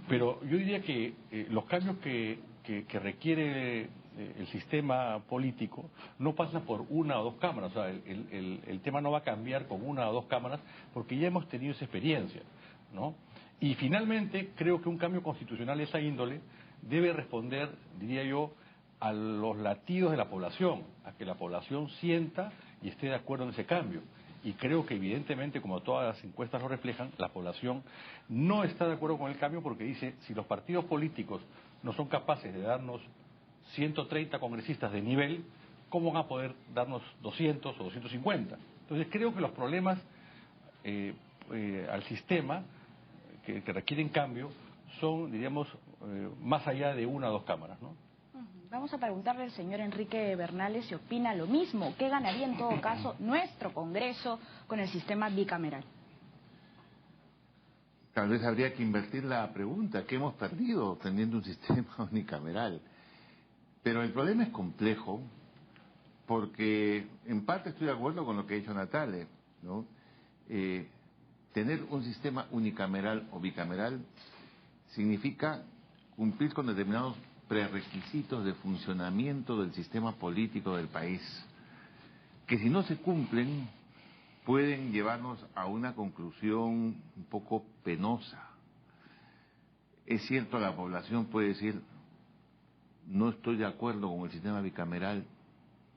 Pero yo diría que los cambios que requiere el sistema político no pasan por una o dos cámaras. O sea, el tema no va a cambiar con una o dos cámaras porque ya hemos tenido esa experiencia, ¿no? Y finalmente creo que un cambio constitucional de esa índole debe responder, diría yo, a los latidos de la población, a que la población sienta y esté de acuerdo en ese cambio. Y creo que evidentemente, como todas las encuestas lo reflejan, la población no está de acuerdo con el cambio porque dice, si los partidos políticos no son capaces de darnos 130 congresistas de nivel, ¿cómo van a poder darnos 200 o 250? Entonces creo que los problemas al sistema que requieren cambio son, diríamos, más allá de una o dos cámaras, ¿no? Vamos a preguntarle al señor Enrique Bernales si opina lo mismo. ¿Qué ganaría en todo caso nuestro Congreso con el sistema bicameral? Tal vez habría que invertir la pregunta. ¿Qué hemos perdido teniendo un sistema unicameral? Pero el problema es complejo porque en parte estoy de acuerdo con lo que ha dicho Natale, ¿no? Tener un sistema unicameral o bicameral significa cumplir con determinados prerequisitos de funcionamiento del sistema político del país, que si no se cumplen pueden llevarnos a una conclusión un poco penosa. Es cierto, la población puede decir, no estoy de acuerdo con el sistema bicameral,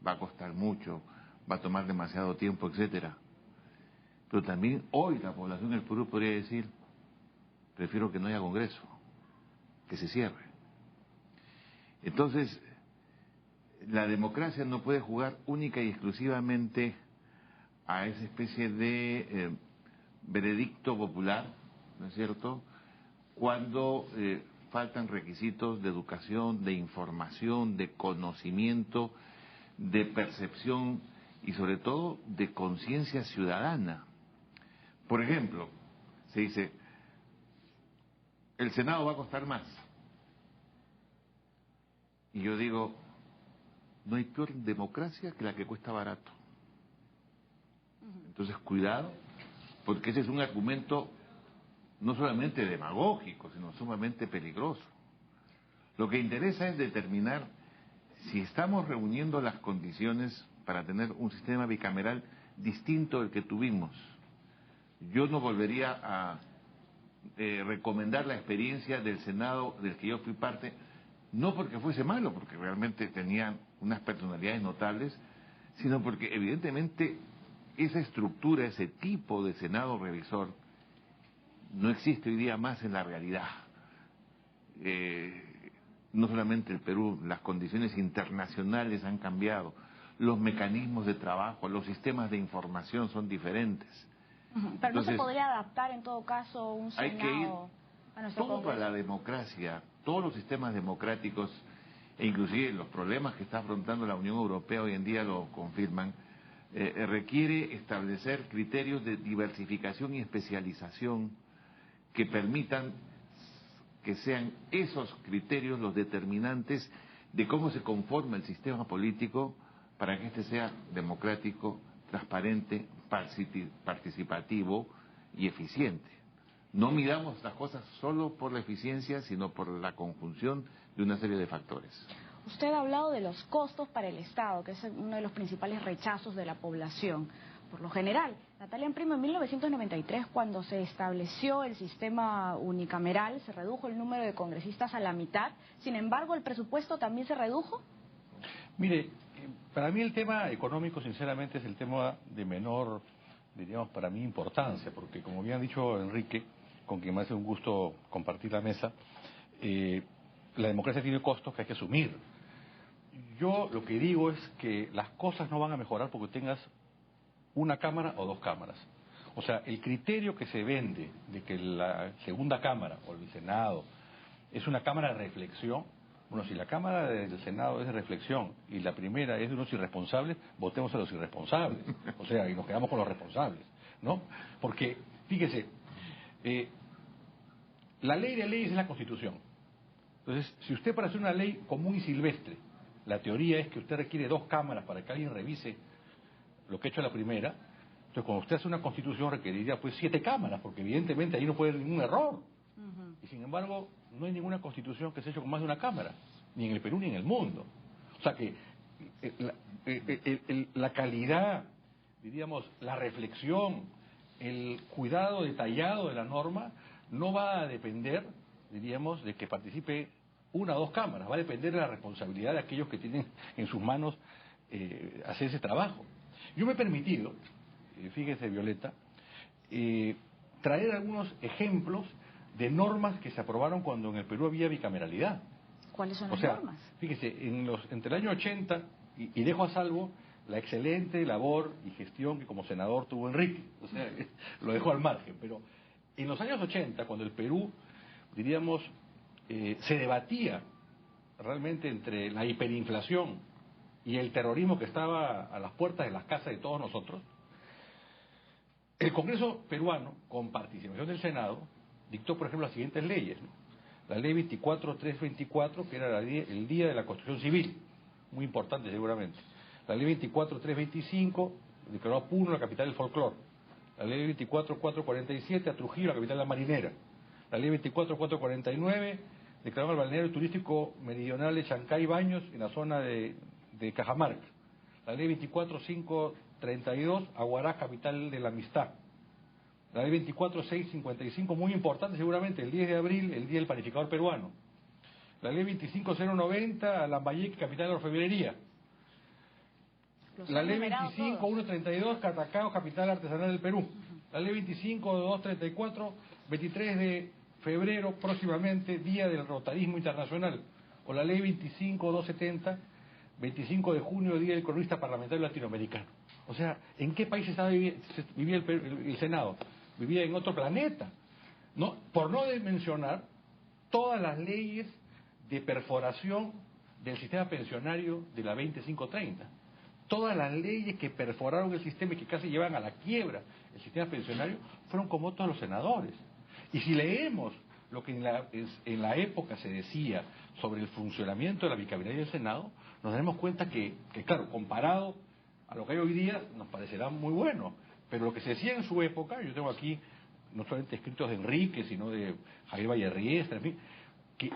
va a costar mucho, va a tomar demasiado tiempo, etcétera. Pero también hoy la población del Perú podría decir, prefiero que no haya Congreso, que se cierre. Entonces, la democracia no puede jugar única y exclusivamente a esa especie de veredicto popular, ¿no es cierto?, cuando faltan requisitos de educación, de información, de conocimiento, de percepción y sobre todo de conciencia ciudadana. Por ejemplo, se dice, el Senado va a costar más. Y yo digo, no hay peor democracia que la que cuesta barato. Entonces, cuidado, porque ese es un argumento no solamente demagógico, sino sumamente peligroso. Lo que interesa es determinar si estamos reuniendo las condiciones para tener un sistema bicameral distinto del que tuvimos. Yo no volvería a recomendar la experiencia del Senado del que yo fui parte, no porque fuese malo, porque realmente tenían unas personalidades notables, sino porque evidentemente esa estructura, ese tipo de Senado revisor, no existe hoy día más en la realidad. No solamente el Perú, las condiciones internacionales han cambiado, los mecanismos de trabajo, los sistemas de información son diferentes. Pero entonces, no se podría adaptar en todo caso un Senado hay que ir a nuestro todo Congreso. para la democracia, todos los sistemas democráticos e inclusive los problemas que está afrontando la Unión Europea hoy en día lo confirman. Requiere establecer criterios de diversificación y especialización que permitan que sean esos criterios los determinantes de cómo se conforma el sistema político para que éste sea democrático, transparente, participativo y eficiente. No midamos las cosas solo por la eficiencia, sino por la conjunción de una serie de factores. Usted ha hablado de los costos para el Estado, que es uno de los principales rechazos de la población. Por lo general, Natalia Imprimo, en 1993, cuando se estableció el sistema unicameral, se redujo el número de congresistas a la mitad. Sin embargo, ¿el presupuesto también se redujo? Mire, para mí el tema económico, sinceramente, es el tema de menor, diríamos, para mí importancia, porque como bien ha dicho Enrique, con quien me hace un gusto compartir la mesa, la democracia tiene costos que hay que asumir. Yo lo que digo es que las cosas no van a mejorar porque tengas una cámara o dos cámaras. O sea, el criterio que se vende de que la segunda cámara o el Senado es una cámara de reflexión, bueno, si la cámara del Senado es de reflexión y la primera es de unos irresponsables, votemos a los irresponsables. O sea, y nos quedamos con los responsables, ¿no? Porque, fíjese, la ley de leyes es la Constitución. Entonces, si usted para hacer una ley común y silvestre, la teoría es que usted requiere dos cámaras para que alguien revise lo que ha hecho la primera, entonces cuando usted hace una constitución requeriría pues 7 cámaras, porque evidentemente ahí no puede haber ningún error, Y sin embargo, no hay ninguna constitución que se haya hecho con más de una cámara, ni en el Perú ni en el mundo. O sea que la calidad, diríamos, la reflexión, el cuidado detallado de la norma no va a depender, diríamos, de que participe una o dos cámaras, va a depender de la responsabilidad de aquellos que tienen en sus manos hacer ese trabajo. Yo me he permitido, fíjese Violeta, traer algunos ejemplos de normas que se aprobaron cuando en el Perú había bicameralidad. ¿Cuáles son las normas? Fíjese, entre el año 80, y dejo a salvo la excelente labor y gestión que como senador tuvo Enrique, o sea, lo dejo al margen, pero en los años 80, cuando el Perú, diríamos, se debatía realmente entre la hiperinflación y el terrorismo que estaba a las puertas de las casas de todos nosotros, el Congreso peruano, con participación del Senado, dictó, por ejemplo, las siguientes leyes, ¿no? La ley 24.324, que era el Día de la Construcción Civil, muy importante seguramente. La ley 24.325, declaró a Puno la capital del folclore. La ley 24.447, a Trujillo la capital de la marinera. La ley 24.449, declaró al balneario turístico meridional de Chancay Baños en la zona de Cajamarca. La ley 24.532, a Huaraz, capital de la amistad. La ley 24.655, muy importante seguramente, el 10 de abril, el Día del Panificador Peruano. La ley 25.090, a Lambayeque, capital de la orfebrería. La ley 25.132, Catacao, capital artesanal del Perú. La ley 25.234, 23 de febrero, próximamente, Día del Rotarismo Internacional. O la ley 25.270, 25 de junio, Día del Cronista Parlamentario Latinoamericano. O sea, ¿en qué país vivía el Senado? Vivía en otro planeta. No, por no mencionar todas las leyes de perforación del sistema pensionario de la 2530. Todas las leyes que perforaron el sistema y que casi llevan a la quiebra el sistema pensionario fueron con votos de los senadores. Y si leemos lo que en la época se decía sobre el funcionamiento de la bicameralidad del Senado, nos daremos cuenta que, claro, comparado a lo que hay hoy día, nos parecerá muy bueno. Pero lo que se decía en su época, yo tengo aquí no solamente escritos de Enrique, sino de Javier Vallerriestra, en fin,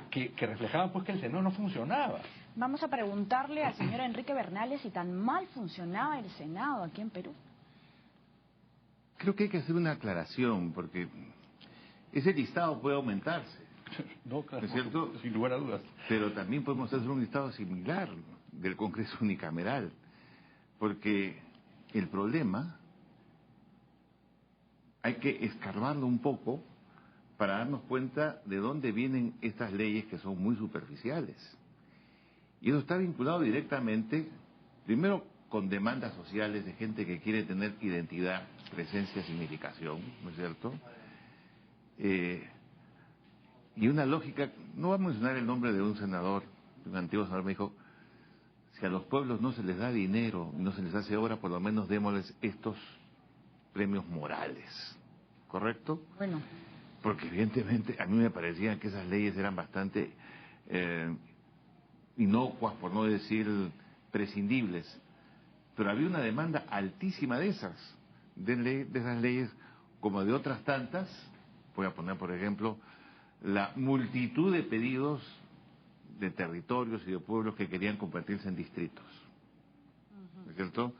que reflejaban pues que el Senado no funcionaba. Vamos a preguntarle al señor Enrique Bernales si tan mal funcionaba el Senado aquí en Perú. Creo que hay que hacer una aclaración, porque ese listado puede aumentarse. No, claro, ¿no es cierto? Sin lugar a dudas. Pero también podemos hacer un listado similar del Congreso unicameral, porque el problema hay que escarbarlo un poco para darnos cuenta de dónde vienen estas leyes que son muy superficiales. Y eso está vinculado directamente, primero, con demandas sociales de gente que quiere tener identidad, presencia, significación, ¿no es cierto? Y una lógica, no voy a mencionar el nombre de un senador, de un antiguo senador, me dijo, si a los pueblos no se les da dinero y no se les hace obra, por lo menos démosles estos premios morales, ¿correcto? Bueno. Porque evidentemente a mí me parecía que esas leyes eran bastante inocuas, por no decir prescindibles, pero había una demanda altísima de esas leyes, como de otras tantas. Voy a poner, por ejemplo, la multitud de pedidos de territorios y de pueblos que querían convertirse en distritos, ¿no es cierto?,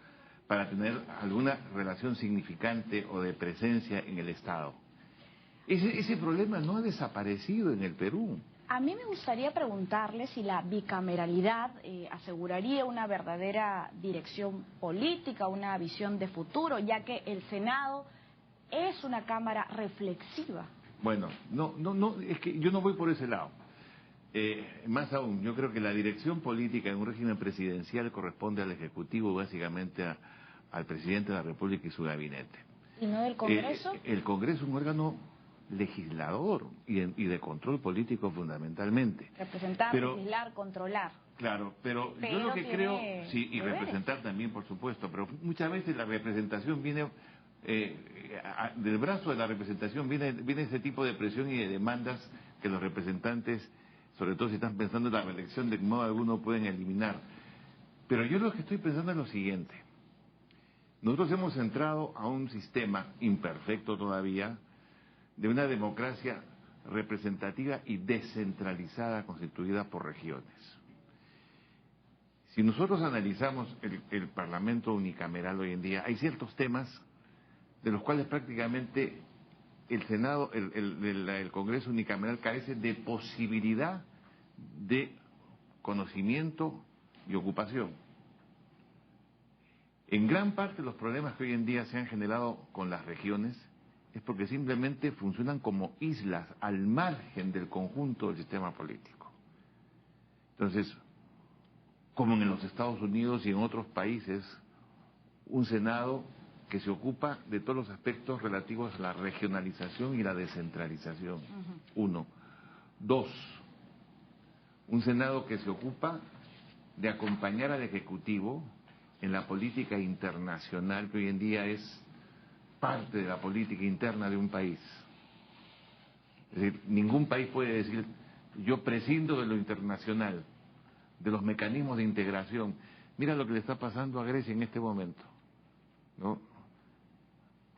para tener alguna relación significante o de presencia en el Estado. Ese problema no ha desaparecido en el Perú. A mí me gustaría preguntarle si la bicameralidad aseguraría una verdadera dirección política, una visión de futuro, ya que el Senado es una cámara reflexiva. Bueno, no, es que yo no voy por ese lado. Más aún, yo creo que la dirección política en un régimen presidencial corresponde al Ejecutivo, básicamente al Presidente de la República y su gabinete. ¿Y no del Congreso? El Congreso es un órgano legislador y de control político fundamentalmente. Representar, legislar, controlar. Claro, pero yo lo que creo, sí, y representar también, por supuesto, pero muchas veces la representación viene, del brazo de la representación viene ese tipo de presión y de demandas que los representantes, sobre todo si están pensando en la reelección, de modo alguno pueden eliminar. Pero yo lo que estoy pensando es lo siguiente. Nosotros hemos entrado a un sistema imperfecto todavía, de una democracia representativa y descentralizada constituida por regiones. Si nosotros analizamos el Parlamento unicameral hoy en día, hay ciertos temas de los cuales prácticamente el Senado, el Congreso unicameral carece de posibilidad de conocimiento y ocupación. En gran parte los problemas que hoy en día se han generado con las regiones es porque simplemente funcionan como islas al margen del conjunto del sistema político. Entonces, como en los Estados Unidos y en otros países, un Senado que se ocupa de todos los aspectos relativos a la regionalización y la descentralización. Uno. Dos, un Senado que se ocupa de acompañar al Ejecutivo en la política internacional, que hoy en día es parte de la política interna de un país. Es decir, ningún país puede decir, yo prescindo de lo internacional, de los mecanismos de integración. Mira lo que le está pasando a Grecia en este momento, ¿no?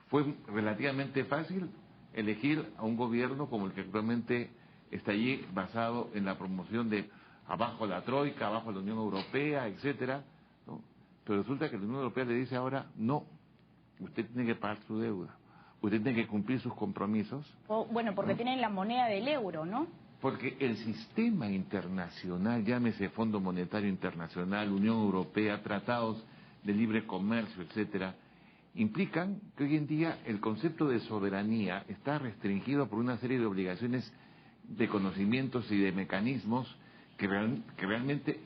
Fue relativamente fácil elegir a un gobierno como el que actualmente está allí, basado en la promoción de abajo la Troika, abajo la Unión Europea, etcétera, ¿no? Pero resulta que la Unión Europea le dice ahora, no, usted tiene que pagar su deuda, usted tiene que cumplir sus compromisos. Bueno, porque tienen la moneda del euro, ¿no? Porque el sistema internacional, llámese Fondo Monetario Internacional, Unión Europea, tratados de libre comercio, etcétera, implican que hoy en día el concepto de soberanía está restringido por una serie de obligaciones de conocimientos y de mecanismos que realmente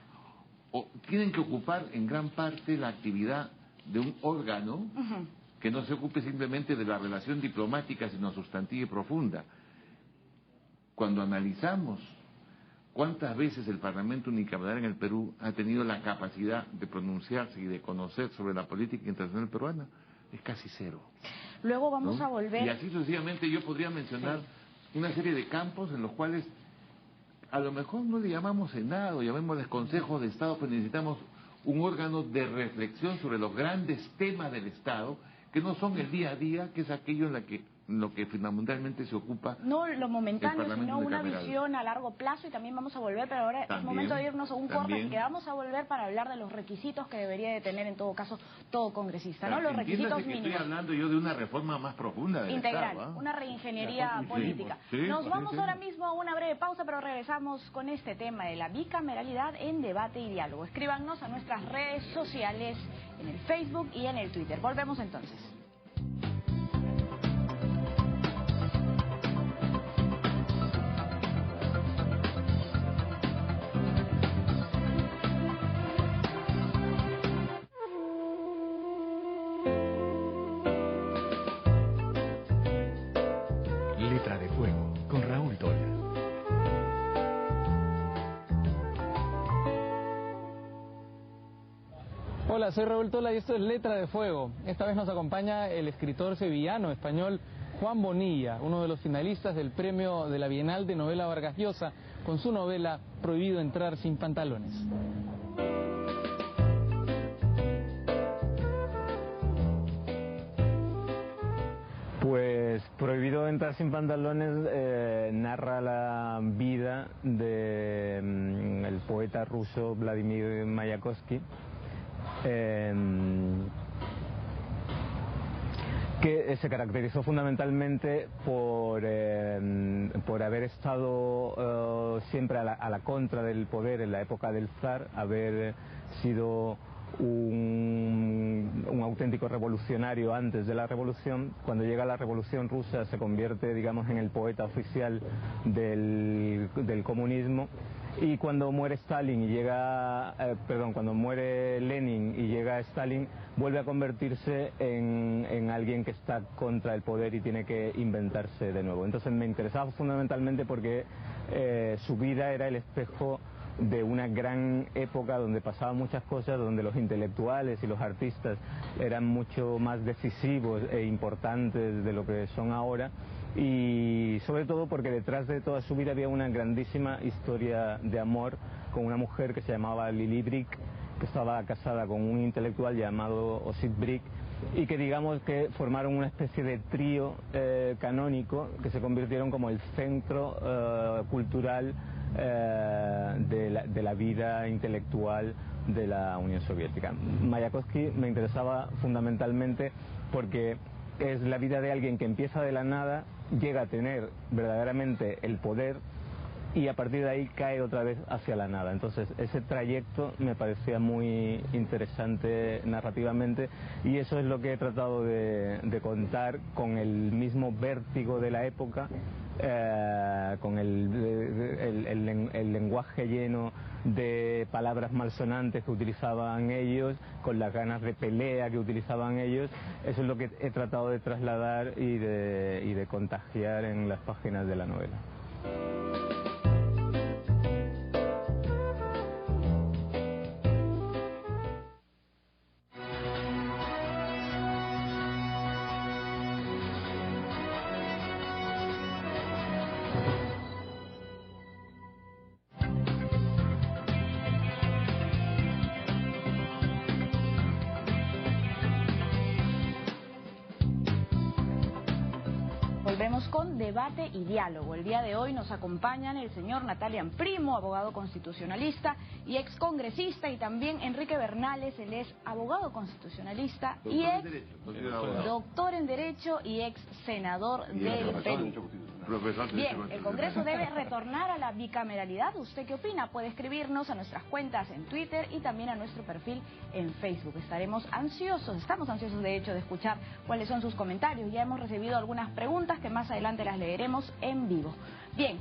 tienen que ocupar en gran parte la actividad de un órgano que no se ocupe simplemente de la relación diplomática, sino sustantiva y profunda. Cuando analizamos cuántas veces el Parlamento unicameral en el Perú ha tenido la capacidad de pronunciarse y de conocer sobre la política internacional peruana, es casi cero. Luego vamos, ¿no?, a volver. Y así sucesivamente yo podría mencionar una serie de campos en los cuales a lo mejor no le llamamos Senado, llamémosles Consejos de Estado, pero necesitamos un órgano de reflexión sobre los grandes temas del Estado, que no son el día a día, que es aquello en lo que fundamentalmente se ocupa. No lo momentáneo, sino una visión a largo plazo, y también vamos a volver, pero ahora es momento de irnos a un corte, así que vamos a volver para hablar de los requisitos que debería de tener en todo caso todo congresista, ¿no? Los requisitos mínimos. Estoy hablando yo de una reforma más profunda del integral, Estado, una reingeniería política. Nos vamos ahora mismo a una breve pausa, pero regresamos con este tema de la bicameralidad en debate y diálogo. Escríbanos a nuestras redes sociales, en el Facebook y en el Twitter. Volvemos entonces. Letra de Fuego, con Raúl Tola. Hola, soy Raúl Tola y esto es Letra de Fuego. Esta vez nos acompaña el escritor sevillano español Juan Bonilla, uno de los finalistas del premio de la Bienal de Novela Vargas Llosa, con su novela Prohibido entrar sin pantalones. Pues Prohibido entrar sin pantalones narra la vida de el poeta ruso Vladimir Mayakovsky, que se caracterizó fundamentalmente por haber estado siempre a la contra del poder en la época del zar, haber sido un auténtico revolucionario antes de la revolución. Cuando llega la revolución rusa se convierte, digamos, en el poeta oficial del comunismo, y cuando muere Stalin y llega, cuando muere Lenin y llega Stalin, vuelve a convertirse en alguien que está contra el poder y tiene que inventarse de nuevo. Entonces me interesaba fundamentalmente porque su vida era el espejo de una gran época donde pasaban muchas cosas, donde los intelectuales y los artistas eran mucho más decisivos e importantes de lo que son ahora, y sobre todo porque detrás de toda su vida había una grandísima historia de amor con una mujer que se llamaba Lili Brick, que estaba casada con un intelectual llamado Osip Brick, y que digamos que formaron una especie de trío canónico que se convirtieron como el centro cultural de la vida intelectual de la Unión Soviética. Mayakovsky me interesaba fundamentalmente porque es la vida de alguien que empieza de la nada, llega a tener verdaderamente el poder y a partir de ahí cae otra vez hacia la nada. Entonces ese trayecto me parecía muy interesante narrativamente y eso es lo que he tratado de contar con el mismo vértigo de la época, con el lenguaje lleno de palabras malsonantes que utilizaban ellos, con las ganas de pelea que utilizaban ellos. Eso es lo que he tratado de trasladar y de contagiar en las páginas de la novela. Volvemos con debate y diálogo. El día de hoy nos acompañan el señor Natalian Primo, abogado constitucionalista y excongresista, y también Enrique Bernales, él es abogado constitucionalista y doctor en Derecho y ex senador del Perú. Bien, el Congreso debe retornar a la bicameralidad. ¿Usted qué opina? Puede escribirnos a nuestras cuentas en Twitter y también a nuestro perfil en Facebook. Estamos ansiosos de hecho de escuchar cuáles son sus comentarios. Ya hemos recibido algunas preguntas que más adelante las leeremos en vivo. Bien,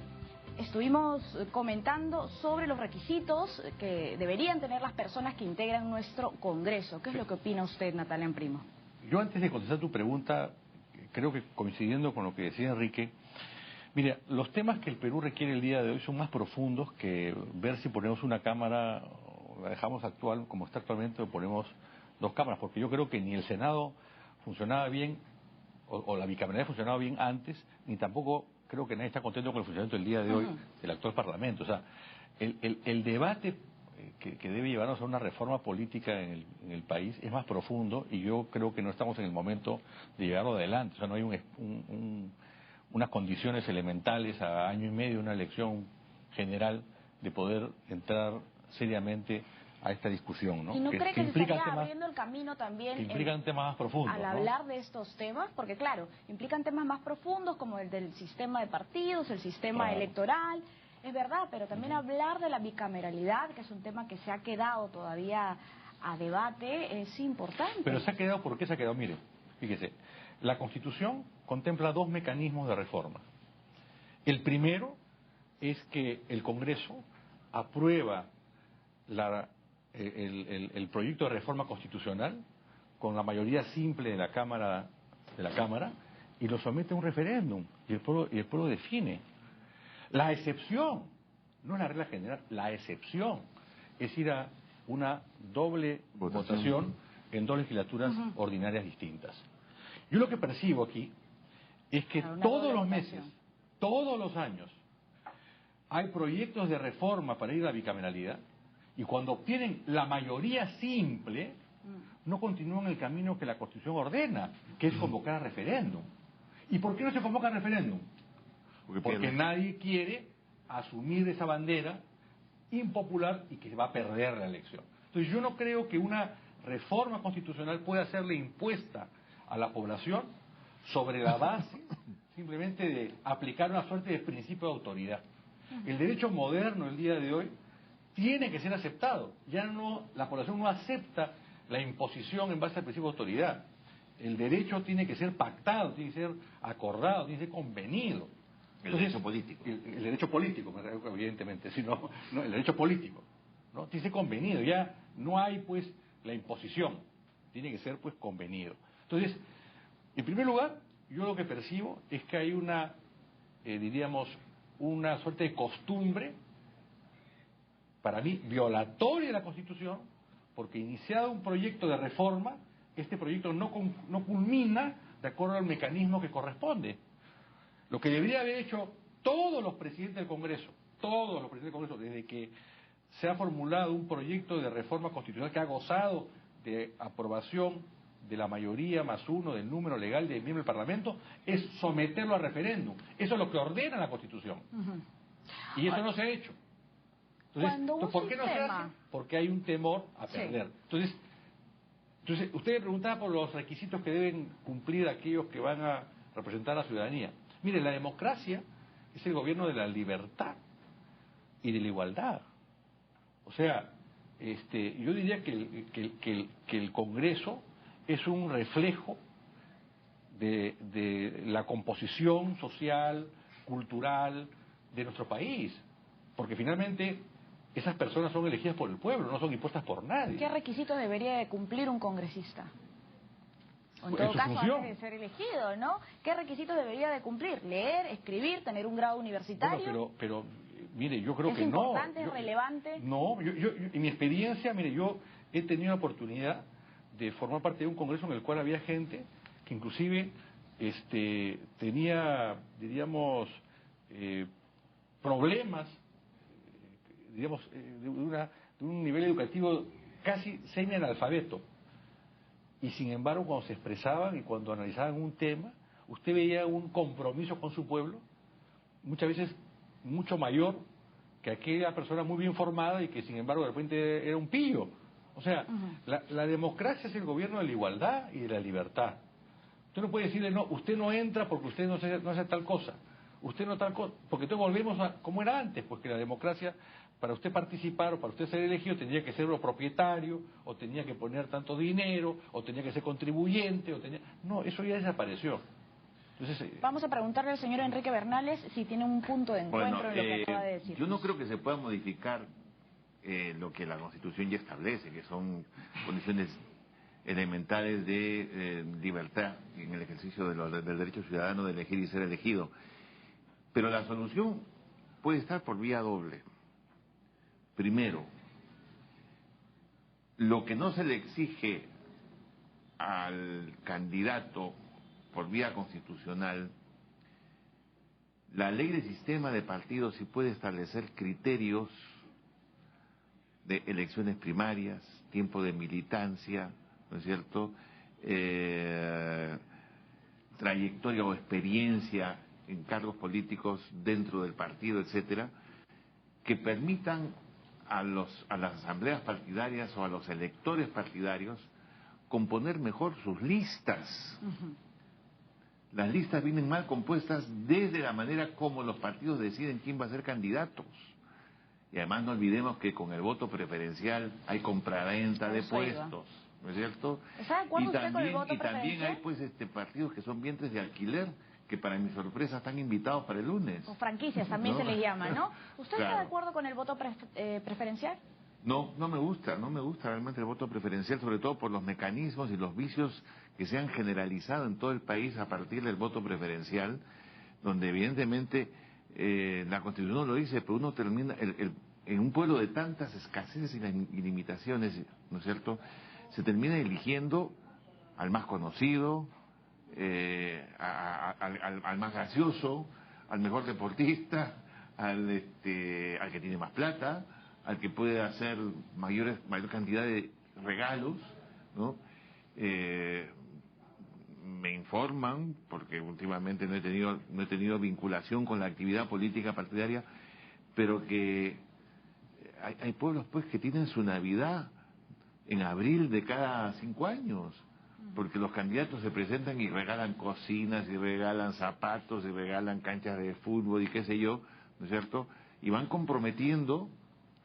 estuvimos comentando sobre los requisitos que deberían tener las personas que integran nuestro Congreso. ¿Qué es lo que opina usted, Natalian Primo? Yo antes de contestar tu pregunta, creo que coincidiendo con lo que decía Enrique, mira, los temas que el Perú requiere el día de hoy son más profundos que ver si ponemos una cámara, o la dejamos actual como está actualmente, o ponemos dos cámaras, porque yo creo que ni el Senado funcionaba bien, o la bicameralidad funcionaba bien antes, ni tampoco creo que nadie está contento con el funcionamiento del día de hoy del actual Parlamento. O sea, el debate que debe llevarnos a una reforma política en el país es más profundo y yo creo que no estamos en el momento de llevarlo adelante. O sea, no hay unas condiciones elementales a año y medio de una elección general de poder entrar seriamente a esta discusión, ¿no? ¿Y no cree que se implica estaría temas, abriendo el camino también que implican temas más profundos, al ¿no? hablar de estos temas? Porque claro, implican temas más profundos como el del sistema de partidos, el sistema electoral, es verdad, pero también hablar de la bicameralidad, que es un tema que se ha quedado todavía a debate, es importante. Pero se ha quedado, ¿por qué se ha quedado? Mire, fíjese, la Constitución contempla dos mecanismos de reforma. El primero es que el Congreso aprueba el proyecto de reforma constitucional con la mayoría simple de la Cámara y lo somete a un referéndum y el pueblo define. La excepción, no es la regla general, la excepción es ir a una doble votación en dos legislaturas ordinarias distintas. Yo lo que percibo aquí es que todos los meses, todos los años, hay proyectos de reforma para ir a la bicameralidad y cuando obtienen la mayoría simple, no continúan el camino que la Constitución ordena, que es convocar a referéndum. ¿Y por qué no se convoca a referéndum? Porque nadie quiere asumir esa bandera impopular y que va a perder la elección. Entonces yo no creo que una reforma constitucional pueda serle impuesta a la población sobre la base simplemente de aplicar una suerte de principio de autoridad. El derecho moderno el día de hoy tiene que ser aceptado. Ya no, la población no acepta la imposición en base al principio de autoridad. El derecho tiene que ser pactado, tiene que ser acordado, tiene que ser convenido. El derecho político. El derecho político, evidentemente, sino el derecho político, ¿no? Tiene que ser convenido, ya no hay pues la imposición, tiene que ser pues convenido. Entonces, en primer lugar, yo lo que percibo es que hay una, diríamos, una suerte de costumbre, para mí, violatoria de la Constitución, porque iniciado un proyecto de reforma, este proyecto no culmina de acuerdo al mecanismo que corresponde. Lo que debería haber hecho todos los presidentes del Congreso, desde que se ha formulado un proyecto de reforma constitucional que ha gozado de aprobación de la mayoría más uno del número legal de miembros del Parlamento es someterlo a referéndum. Eso es lo que ordena la Constitución. Y eso no se ha hecho. Entonces, ¿por qué no se hace? Porque hay un temor a perder. Entonces, usted me preguntaba por los requisitos que deben cumplir aquellos que van a representar a la ciudadanía. Mire, la democracia es el gobierno de la libertad y de la igualdad. O sea, yo diría que el Congreso es un reflejo de la composición social, cultural de nuestro país, porque finalmente esas personas son elegidas por el pueblo, no son impuestas por nadie. ¿Qué requisitos debería de cumplir un congresista? O en Pues todo caso, función. antes de ser elegido, ¿no? ¿Qué requisitos debería de cumplir? ¿Leer, escribir, tener un grado universitario? Bueno, pero mire, yo creo ¿Es que no. importante, es relevante? No, en mi experiencia, mire, yo he tenido la oportunidad de formar parte de un congreso en el cual había gente que inclusive tenía, diríamos, problemas, digamos, de un nivel educativo casi semi-analfabeto. Y sin embargo, cuando se expresaban y cuando analizaban un tema, usted veía un compromiso con su pueblo, muchas veces mucho mayor que aquella persona muy bien formada y que sin embargo de repente era un pillo. O sea, la democracia es el gobierno de la igualdad y de la libertad. Usted no puede decirle, no, usted no entra porque usted no hace tal cosa. Usted no tal cosa, porque entonces volvemos a como era antes, pues que la democracia, para usted participar o para usted ser elegido, tendría que ser lo propietario, o tenía que poner tanto dinero, o tenía que ser contribuyente, No, eso ya desapareció. Entonces, vamos a preguntarle al señor Enrique Bernales si tiene un punto de encuentro en lo que acaba de decir. Yo no creo que se pueda modificar lo que la Constitución ya establece, que son condiciones elementales de libertad en el ejercicio del derecho ciudadano de elegir y ser elegido. Pero la solución puede estar por vía doble. Primero, lo que no se le exige al candidato por vía constitucional, la ley de sistema de partidos sí puede establecer criterios de elecciones primarias, tiempo de militancia, ¿no es cierto?, trayectoria o experiencia en cargos políticos dentro del partido, etcétera, que permitan a las asambleas partidarias o a los electores partidarios componer mejor sus listas. Las listas vienen mal compuestas desde la manera como los partidos deciden quién va a ser candidatos. Y además no olvidemos que con el voto preferencial hay compraventa de puestos, ¿no es cierto? ¿Está de acuerdo usted con el voto preferencial? También hay pues partidos que son vientres de alquiler, que para mi sorpresa están invitados para el lunes. O franquicias también se les llama, ¿no? ¿Usted está de acuerdo con el voto preferencial? No me gusta realmente el voto preferencial, sobre todo por los mecanismos y los vicios que se han generalizado en todo el país a partir del voto preferencial, donde evidentemente la Constitución no lo dice, pero uno termina, en un pueblo de tantas escaseces y limitaciones, ¿no es cierto?, se termina eligiendo al más conocido, al más gracioso, al mejor deportista, al que tiene más plata, al que puede hacer mayor cantidad de regalos, ¿no? Me informan, porque últimamente no he tenido vinculación con la actividad política partidaria, pero que hay pueblos pues que tienen su Navidad en abril de cada 5 años, porque los candidatos se presentan y regalan cocinas, y regalan zapatos, y regalan canchas de fútbol y qué sé yo, ¿no es cierto? Y van comprometiendo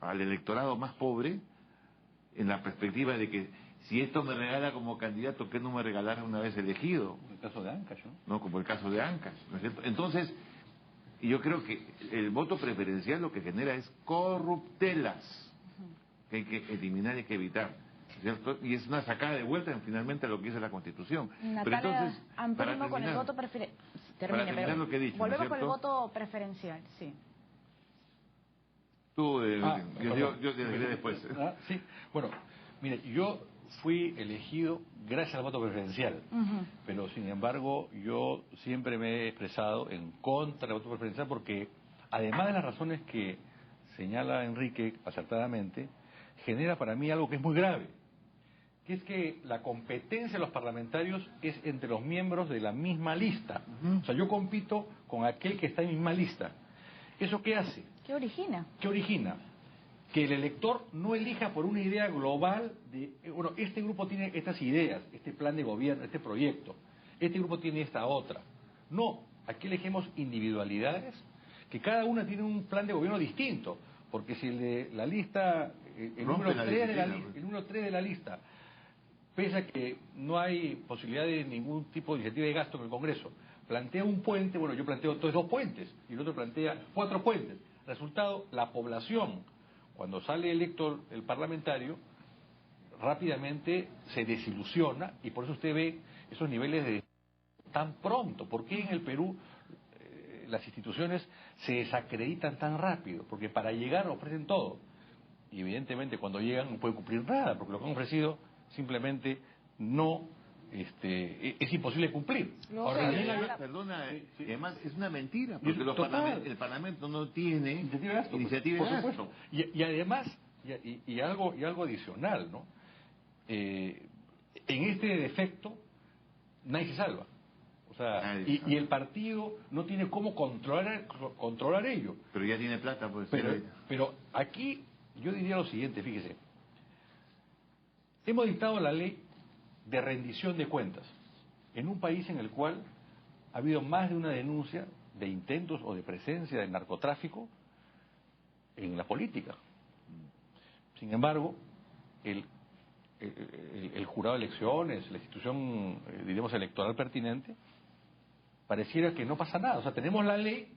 al electorado más pobre en la perspectiva de que si esto me regala como candidato, ¿qué no me regalará una vez elegido? Como el caso de Ancash, ¿no? No, como el caso de Ancash, ¿no es cierto? Entonces, yo creo que el voto preferencial lo que genera es corruptelas que hay que eliminar y hay que evitar, ¿cierto? Y es una sacada de vuelta finalmente a lo que dice la Constitución. Natalia, pero entonces, amplísimo con el voto preferencial. Para terminar lo que he dicho, volvemos ¿no con es el cierto? voto preferencial, sí. Tú, yo te diré después. Sí, bueno, mire, yo fui elegido gracias al voto preferencial, pero sin embargo yo siempre me he expresado en contra del voto preferencial porque, además de las razones que señala Enrique acertadamente, genera para mí algo que es muy grave, que es que la competencia de los parlamentarios es entre los miembros de la misma lista. O sea, yo compito con aquel que está en mi misma lista. ¿Eso qué hace? ¿Qué origina? ¿Qué origina? Que el elector no elija por una idea global de, bueno, este grupo tiene estas ideas, este plan de gobierno, este proyecto, este grupo tiene esta otra. No, aquí elegimos individualidades, que cada una tiene un plan de gobierno distinto, porque si el de la lista, el número 3 de la lista, pese a que no hay posibilidad de ningún tipo de iniciativa de gasto en el Congreso, plantea un puente, bueno, yo planteo entonces 2 puentes, y el otro plantea 4 puentes. Resultado, la población, cuando sale electo el parlamentario, rápidamente se desilusiona, y por eso usted ve esos niveles de tan pronto. ¿Por qué en el Perú las instituciones se desacreditan tan rápido? Porque para llegar ofrecen todo, y evidentemente cuando llegan no pueden cumplir nada, porque lo que han ofrecido simplemente no es imposible cumplir. Ahora, perdona, además es una mentira, porque el Parlamento no tiene iniciativa de gasto. Por supuesto. Y además, y algo adicional, ¿no? En este defecto nadie se salva. O sea, y el partido no tiene cómo controlar ello. Pero ya tiene plata, pues. Pero aquí yo diría lo siguiente, fíjese. Hemos dictado la ley de rendición de cuentas en un país en el cual ha habido más de una denuncia de intentos o de presencia de narcotráfico en la política. Sin embargo, el jurado de elecciones, la institución, diríamos, electoral pertinente, pareciera que no pasa nada. O sea, tenemos la ley,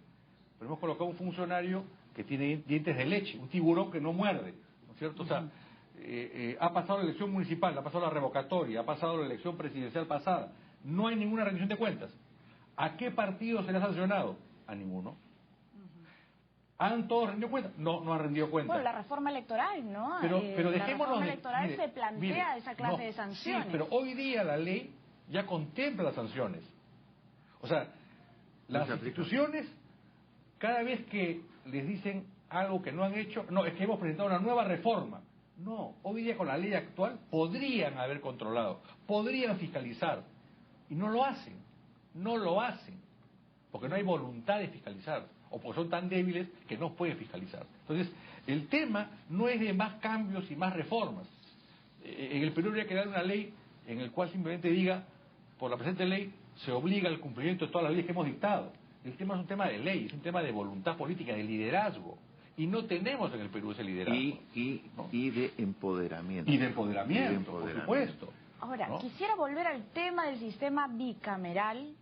pero hemos colocado un funcionario que tiene dientes de leche, un tiburón que no muerde, ¿no es cierto? O sea, ha pasado la elección municipal, ha pasado la revocatoria, ha pasado la elección presidencial pasada. No hay ninguna rendición de cuentas. ¿A qué partido se le ha sancionado? A ninguno. ¿Han todos rendido cuentas? No, no han rendido cuentas. Bueno, la reforma electoral, ¿no? Pero dejémonos la reforma electoral se plantea esa clase de sanciones. Sí, pero hoy día la ley ya contempla las sanciones. O sea, las instituciones, cada vez que les dicen algo que no han hecho, no, es que hemos presentado una nueva reforma. No, hoy día con la ley actual podrían haber controlado, podrían fiscalizar, y no lo hacen, porque no hay voluntad de fiscalizar, o porque son tan débiles que no pueden fiscalizar. Entonces, el tema no es de más cambios y más reformas. En el Perú habría que dar una ley en el cual simplemente diga, por la presente ley, se obliga al cumplimiento de todas las leyes que hemos dictado. El tema es un tema de ley, es un tema de voluntad política, de liderazgo. Y no tenemos en el Perú ese liderazgo. Y de empoderamiento. Y de empoderamiento, por supuesto. Ahora, quisiera volver al tema del sistema bicameral.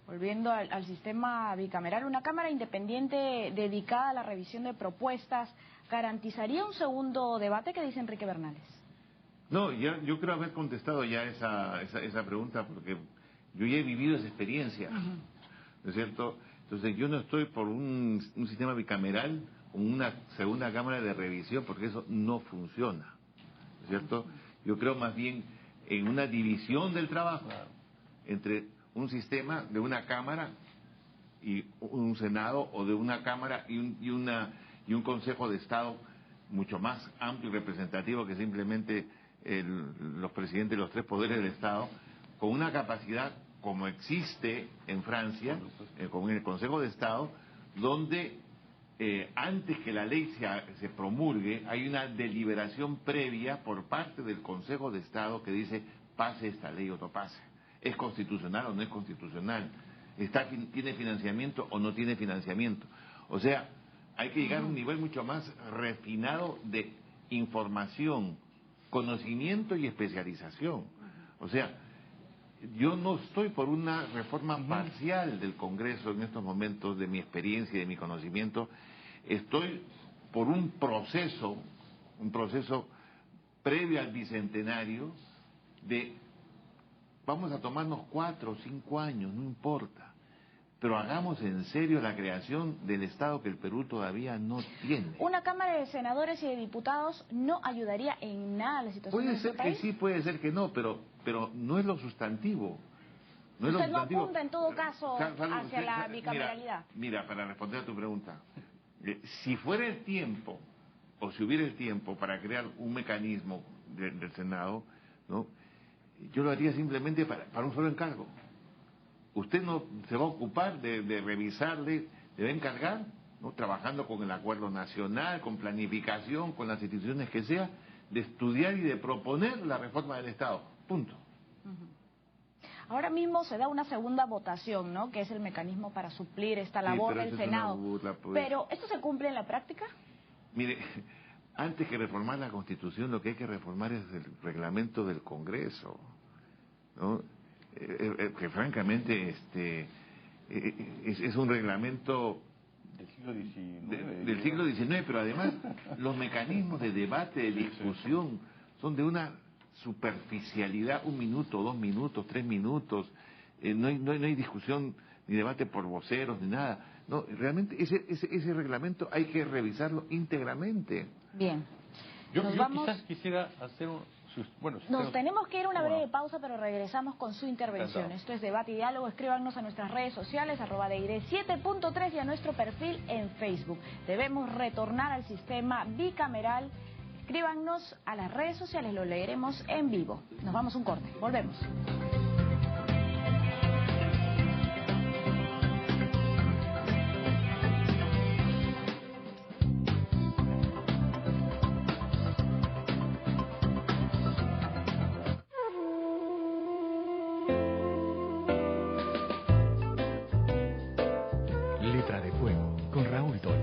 Volviendo al sistema bicameral, una Cámara independiente dedicada a la revisión de propuestas, ¿garantizaría un segundo debate? ¿Qué dice Enrique Bernales? No, yo creo haber contestado ya esa pregunta, porque yo ya he vivido esa experiencia, ¿no es cierto? Entonces yo no estoy por un sistema bicameral o una segunda Cámara de revisión, porque eso no funciona, ¿no es cierto? Yo creo más bien en una división del trabajo entre un sistema de una Cámara y un Senado, o de una Cámara y un Consejo de Estado mucho más amplio y representativo que simplemente los presidentes de los 3 poderes del Estado, con una capacidad como existe en Francia, con el Consejo de Estado, donde antes que la ley se promulgue, hay una deliberación previa por parte del Consejo de Estado que dice, pase esta ley o no pase. ¿Es constitucional o no es constitucional? ¿Tiene financiamiento o no tiene financiamiento? O sea, hay que llegar a un nivel mucho más refinado de información, conocimiento y especialización. O sea, yo no estoy por una reforma parcial del Congreso en estos momentos, de mi experiencia y de mi conocimiento. Estoy por un proceso previo al bicentenario de, vamos a tomarnos 4 o 5 años, no importa, pero hagamos en serio la creación del Estado que el Perú todavía no tiene. ¿Una Cámara de Senadores y de Diputados no ayudaría en nada a la situación Puede de nuestro ser país? que sí, puede ser que no, pero no es lo sustantivo. Usted no apunta en todo caso hacia la bicameralidad. Mira, para responder a tu pregunta, si fuera el tiempo, o si hubiera el tiempo para crear un mecanismo del Senado, ¿no? Yo lo haría simplemente para un solo encargo. Usted no se va a ocupar de revisarle, le va a encargar, ¿no? Trabajando con el acuerdo nacional, con planificación, con las instituciones que sea, de estudiar y de proponer la reforma del Estado. Punto. Ahora mismo se da una segunda votación, ¿no? Que es el mecanismo para suplir esta labor del Senado. Pero, ¿esto se cumple en la práctica? Mire, antes que reformar la Constitución, lo que hay que reformar es el reglamento del Congreso, ¿no? Que francamente es un reglamento del siglo XIX, pero además los mecanismos de debate, de discusión, son de una superficialidad, 1 minuto, 2 minutos, 3 minutos, no hay discusión ni debate por voceros ni nada. No, realmente ese reglamento hay que revisarlo íntegramente. Bien. Yo quizás quisiera hacer Nos tenemos que ir a una breve pausa, pero regresamos con su intervención. Esto es Debate y Diálogo. Escríbanos a nuestras redes sociales, @deire7.3 y a nuestro perfil en Facebook. Debemos retornar al sistema bicameral. Escríbanos a las redes sociales, lo leeremos en vivo. Nos vamos a un corte, volvemos. Letra de Fuego, con Raúl Tola.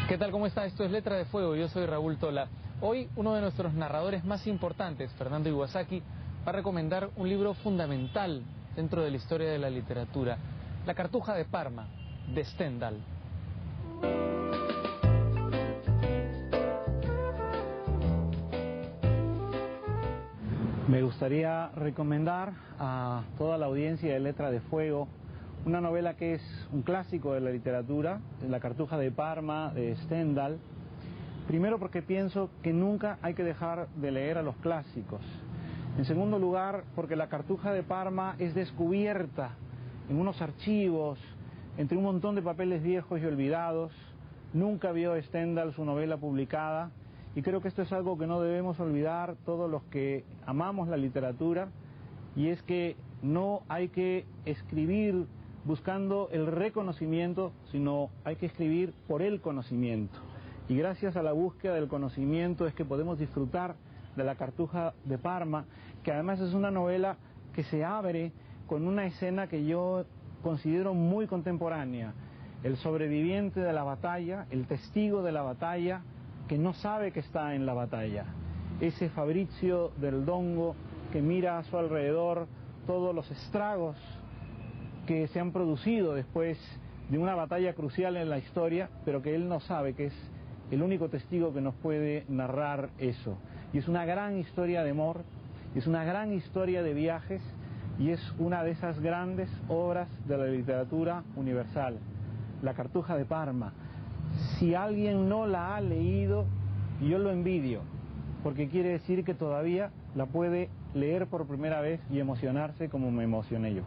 ¿Qué tal? ¿Cómo está? Esto es Letra de Fuego. Yo soy Raúl Tola. Hoy uno de nuestros narradores más importantes, Fernando Iwasaki, va a recomendar un libro fundamental dentro de la historia de la literatura, La Cartuja de Parma, de Stendhal. Me gustaría recomendar a toda la audiencia de Letra de Fuego una novela que es un clásico de la literatura, La Cartuja de Parma, de Stendhal. Primero porque pienso que nunca hay que dejar de leer a los clásicos. En segundo lugar, porque La Cartuja de Parma es descubierta en unos archivos, entre un montón de papeles viejos y olvidados. Nunca vio Stendhal su novela publicada, y creo que esto es algo que no debemos olvidar todos los que amamos la literatura, y es que no hay que escribir buscando el reconocimiento, sino hay que escribir por el conocimiento. Y gracias a la búsqueda del conocimiento es que podemos disfrutar de La Cartuja de Parma, que además es una novela que se abre con una escena que yo considero muy contemporánea. El sobreviviente de la batalla, el testigo de la batalla, que no sabe que está en la batalla. Ese Fabrizio del Dongo que mira a su alrededor todos los estragos que se han producido después de una batalla crucial en la historia, pero que él no sabe, que es el único testigo que nos puede narrar eso. Y es una gran historia de amor, es una gran historia de viajes, y es una de esas grandes obras de la literatura universal, La Cartuja de Parma. Si alguien no la ha leído, yo lo envidio, porque quiere decir que todavía la puede leer por primera vez y emocionarse como me emocioné yo.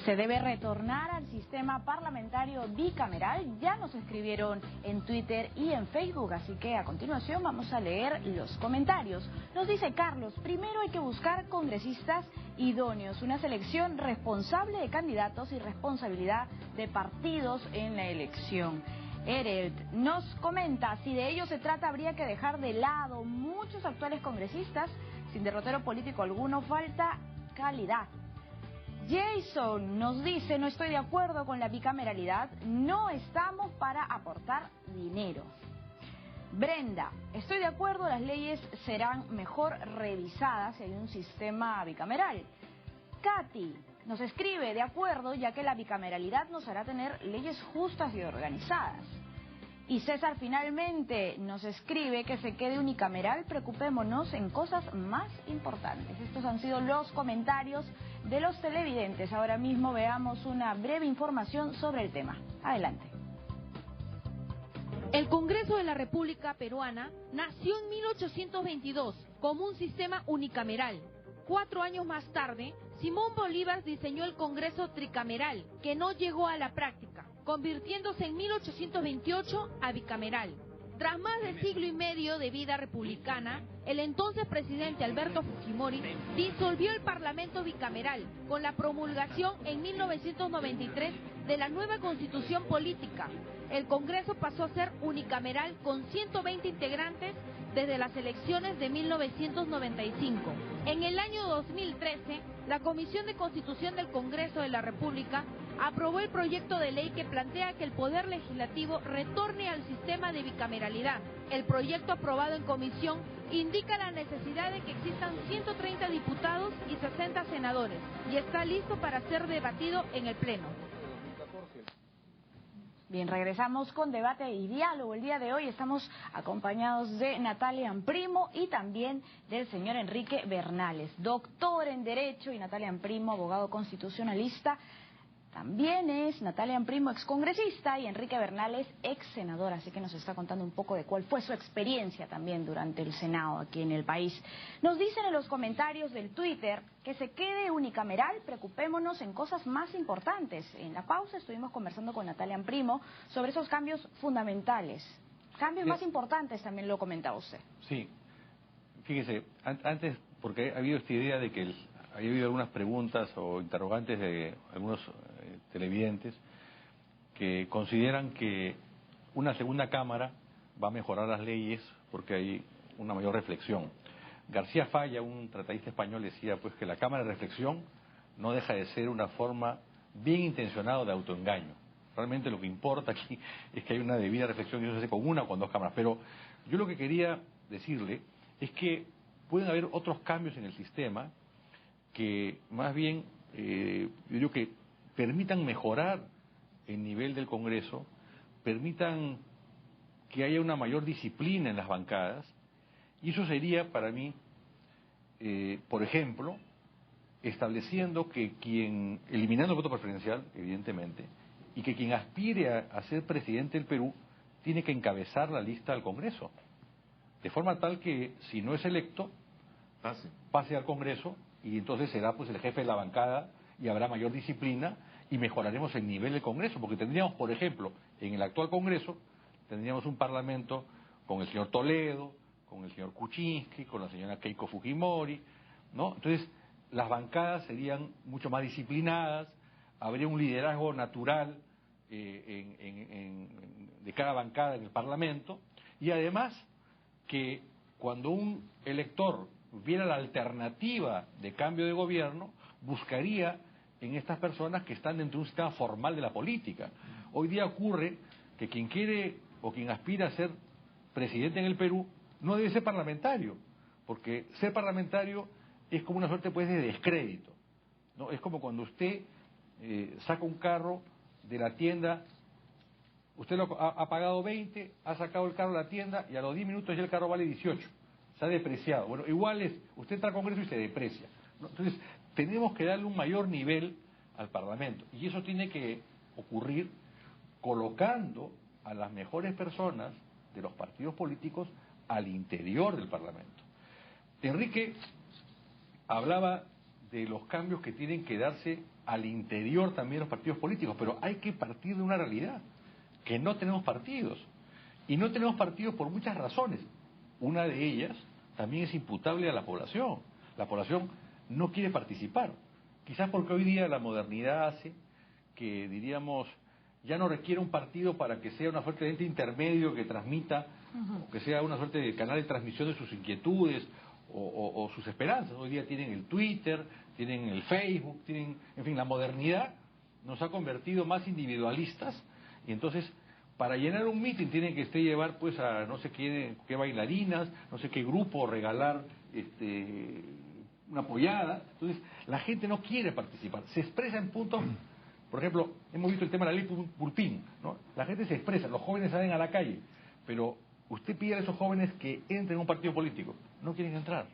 Se debe retornar al sistema parlamentario bicameral. Ya nos escribieron en Twitter y en Facebook, así que a continuación vamos a leer los comentarios. Nos dice Carlos: primero hay que buscar congresistas idóneos, una selección responsable de candidatos y responsabilidad de partidos en la elección. Erelt nos comenta: si de ello se trata, habría que dejar de lado muchos actuales congresistas sin derrotero político alguno, falta calidad. Jason nos dice: no estoy de acuerdo con la bicameralidad, no estamos para aportar dinero. Brenda: estoy de acuerdo, las leyes serán mejor revisadas si hay un sistema bicameral. Katy nos escribe: de acuerdo, ya que la bicameralidad nos hará tener leyes justas y organizadas. Y César finalmente nos escribe que se quede unicameral, preocupémonos en cosas más importantes. Estos han sido los comentarios de los televidentes. Ahora mismo veamos una breve información sobre el tema. Adelante. El Congreso de la República Peruana nació en 1822 como un sistema unicameral. 4 años más tarde, Simón Bolívar diseñó el Congreso tricameral, que no llegó a la práctica, convirtiéndose en 1828 a bicameral. Tras más de siglo y medio de vida republicana, el entonces presidente Alberto Fujimori disolvió el Parlamento bicameral con la promulgación en 1993 de la nueva Constitución Política. El Congreso pasó a ser unicameral con 120 integrantes desde las elecciones de 1995. En el año 2013, la Comisión de Constitución del Congreso de la República aprobó el proyecto de ley que plantea que el Poder Legislativo retorne al sistema de bicameralidad. El proyecto aprobado en comisión indica la necesidad de que existan 130 diputados y 60 senadores y está listo para ser debatido en el Pleno. Bien, regresamos con debate y diálogo. El día de hoy estamos acompañados de Natalia Amprimo y también del señor Enrique Bernales, doctor en Derecho, y Natalia Amprimo, abogado constitucionalista. También es Natalia Amprimo, excongresista, y Enrique Bernales, ex senador, así que nos está contando un poco de cuál fue su experiencia también durante el Senado aquí en el país. Nos dicen en los comentarios del Twitter que se quede unicameral, preocupémonos en cosas más importantes. En la pausa estuvimos conversando con Natalia Amprimo sobre esos cambios fundamentales. Cambios más importantes también lo comentaba usted. Sí, fíjese, antes, porque ha habido esta idea de que había habido algunas preguntas o interrogantes de algunos televidentes que consideran que una segunda cámara va a mejorar las leyes porque hay una mayor reflexión. García Falla, un tratadista español, decía pues que la cámara de reflexión no deja de ser una forma bien intencionada de autoengaño. Realmente lo que importa aquí es que hay una debida reflexión y eso se hace con una o con 2 cámaras. Pero yo lo que quería decirle es que pueden haber otros cambios en el sistema que más bien, yo digo que permitan mejorar el nivel del Congreso, permitan que haya una mayor disciplina en las bancadas, y eso sería para mí, por ejemplo, estableciendo que eliminando el voto preferencial, evidentemente, y que quien aspire a ser presidente del Perú tiene que encabezar la lista al Congreso, de forma tal que si no es electo, pase al Congreso, y entonces será pues el jefe de la bancada y habrá mayor disciplina y mejoraremos el nivel del Congreso, porque tendríamos, por ejemplo, en el actual Congreso, tendríamos un parlamento con el señor Toledo, con el señor Kuczynski, con la señora Keiko Fujimori, ¿no? Entonces, las bancadas serían mucho más disciplinadas, habría un liderazgo natural de cada bancada en el Parlamento, y además que cuando un elector viera la alternativa de cambio de gobierno, buscaría en estas personas que están dentro de un sistema formal de la política. Hoy día ocurre que quien quiere o quien aspira a ser presidente en el Perú no debe ser parlamentario, porque ser parlamentario es como una suerte pues de descrédito, ¿no? Es como cuando usted saca un carro de la tienda, usted ha pagado 20, ha sacado el carro de la tienda y a los 10 minutos ya el carro vale 18. Se ha depreciado. Bueno, igual es, usted entra al Congreso y se deprecia, ¿no? Entonces, tenemos que darle un mayor nivel al Parlamento. Y eso tiene que ocurrir colocando a las mejores personas de los partidos políticos al interior del Parlamento. Enrique hablaba de los cambios que tienen que darse al interior también de los partidos políticos, pero hay que partir de una realidad, que no tenemos partidos. Y no tenemos partidos por muchas razones. Una de ellas también es imputable a la población. La población no quiere participar. Quizás porque hoy día la modernidad hace que, diríamos, ya no requiere un partido para que sea una suerte de ente intermedio que transmita, o que sea una suerte de canal de transmisión de sus inquietudes o sus esperanzas. Hoy día tienen el Twitter, tienen el Facebook, tienen, en fin, la modernidad nos ha convertido más individualistas, y entonces para llenar un mitin tienen que llevar pues a no sé qué bailarinas, no sé qué grupo, regalar una pollada. Entonces la gente no quiere participar, se expresa en puntos Por ejemplo, hemos visto el tema de la ley Pulpín, ¿no? La gente se expresa, los jóvenes salen a la calle, pero usted pide a esos jóvenes que entren a un partido político, no quieren entrar.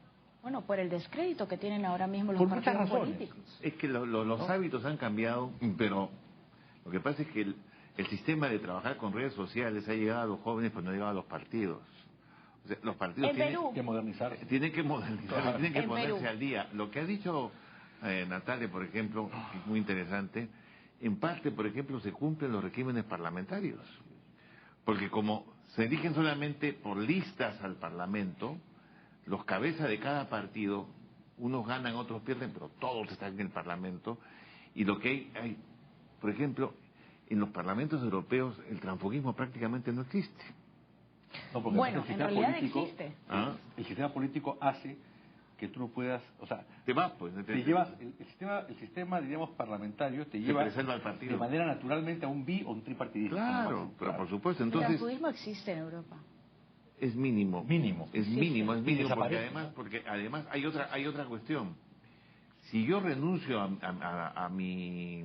Bueno, por el descrédito que tienen ahora mismo los Por muchas partidos razones. políticos. Es que los hábitos han cambiado, pero lo que pasa es que el sistema de trabajar con redes sociales ha llegado a los jóvenes, pero no ha llegado a los partidos. O sea, los partidos tienen que modernizar. Tienen que modernizar, tienen que En ponerse Perú. al día. Lo que ha dicho Natalia, por ejemplo, que es muy interesante, en parte, por ejemplo, se cumplen los regímenes parlamentarios. Porque como se eligen solamente por listas al Parlamento, los cabezas de cada partido, unos ganan, otros pierden, pero todos están en el Parlamento. Y lo que hay, por ejemplo, en los parlamentos europeos, el transfugismo prácticamente no existe. No, porque Bueno, además en realidad existe. El sistema político hace que tú no puedas, o sea, Te vas, pues. te llevas, el sistema, diríamos, parlamentario te lleva preserva al partido. de manera naturalmente a un o un tripartidismo. Claro, pero por supuesto, El entonces transfugismo existe en Europa. es mínimo. Mínimo. Es Sí, mínimo, sí. es Y mínimo, desaparece. porque además hay otra cuestión. Si yo renuncio a mi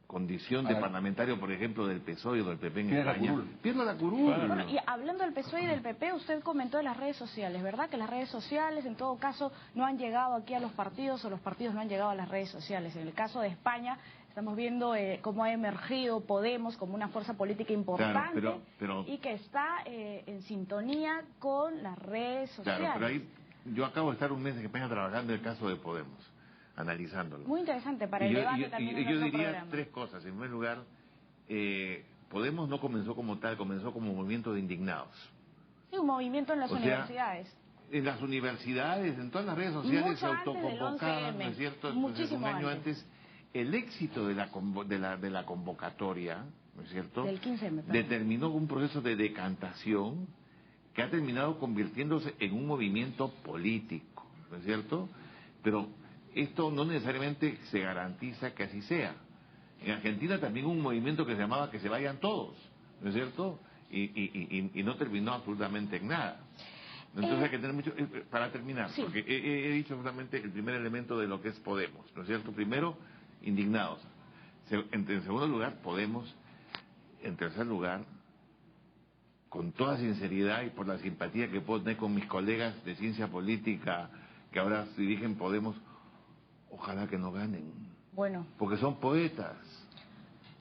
condición de A la- parlamentario, por ejemplo, del PSOE o del PP en Pierde la España, curul. pierdo la curul. Claro. Bueno, y hablando del PSOE y del PP, usted comentó de las redes sociales, ¿verdad? Que las redes sociales, en todo caso, no han llegado aquí a los partidos o los partidos no han llegado a las redes sociales. En el caso de España, estamos viendo cómo ha emergido Podemos como una fuerza política importante pero- y que está en sintonía con las redes sociales. Claro, pero ahí yo acabo de estar un mes en España trabajando el caso de Podemos, analizándolo. Muy interesante para el debate también en yo otro diría programa. tres cosas. En primer lugar, Podemos no comenzó como tal, comenzó como movimiento de indignados. Sí, un movimiento en las O sea, universidades. En las universidades, en todas las redes sociales Mucho se antes del autoconvocaban, 11M, ¿no es cierto? muchísimo Un año antes. antes. El éxito de la convocatoria, ¿no es cierto? Del 15M, perdón. Determinó un proceso de decantación que ha terminado convirtiéndose en un movimiento político, ¿no es cierto? Pero esto no necesariamente se garantiza que así sea. En Argentina también hubo un movimiento que se llamaba Que se vayan todos, ¿no es cierto? Y no terminó absolutamente en nada. Entonces hay que tener mucho... para terminar, Sí. porque he dicho solamente el primer elemento de lo que es Podemos, ¿no es cierto? Primero, indignados. En segundo lugar, Podemos. En tercer lugar, con toda sinceridad y por la simpatía que puedo tener con mis colegas de ciencia política que ahora dirigen Podemos, ojalá que no ganen. Bueno, Porque son poetas.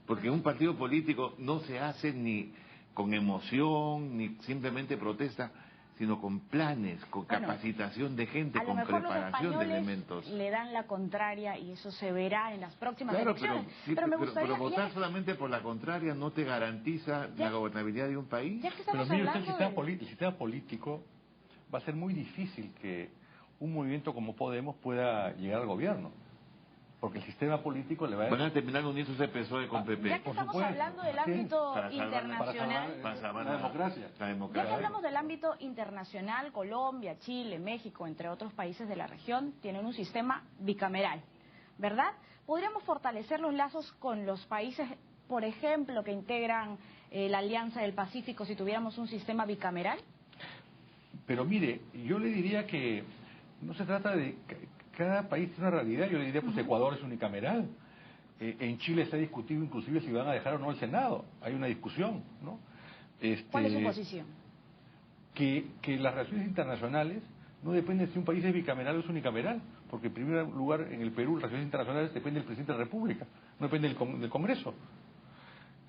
Porque un partido político no se hace ni con emoción, ni simplemente protesta, sino con planes, con Bueno, capacitación de gente, a lo con mejor los preparación de españoles elementos. le dan la contraria y eso se verá en las próximas Claro, pero, elecciones. sí, me gustaría, pero votar solamente por la contraria no te garantiza Ya- la gobernabilidad de un país. ya que Pero estamos mire usted, hablando de... el sistema político va a ser muy difícil que un movimiento como Podemos pueda llegar al gobierno. Porque el sistema político le va a... Van a terminar uniéndose PSOE con PP. Ya que por estamos supuesto. hablando del Sí, ámbito para salvar- internacional, para salvar la democracia. La ya democracia. que hablamos del ámbito internacional, Colombia, Chile, México, entre otros países de la región, tienen un sistema bicameral, ¿verdad? ¿Podríamos fortalecer los lazos con los países, por ejemplo, que integran la Alianza del Pacífico si tuviéramos un sistema bicameral? Pero mire, yo le diría que no se trata de... Cada país tiene una realidad. Yo le diría, pues Ecuador es unicameral. En Chile se ha discutido inclusive si van a dejar o no el Senado. Hay una discusión, ¿no? ¿Cuál es su posición? Que las relaciones internacionales no dependen si un país es bicameral o es unicameral. Porque en primer lugar, en el Perú, las relaciones internacionales dependen del presidente de la República, no depende del Congreso.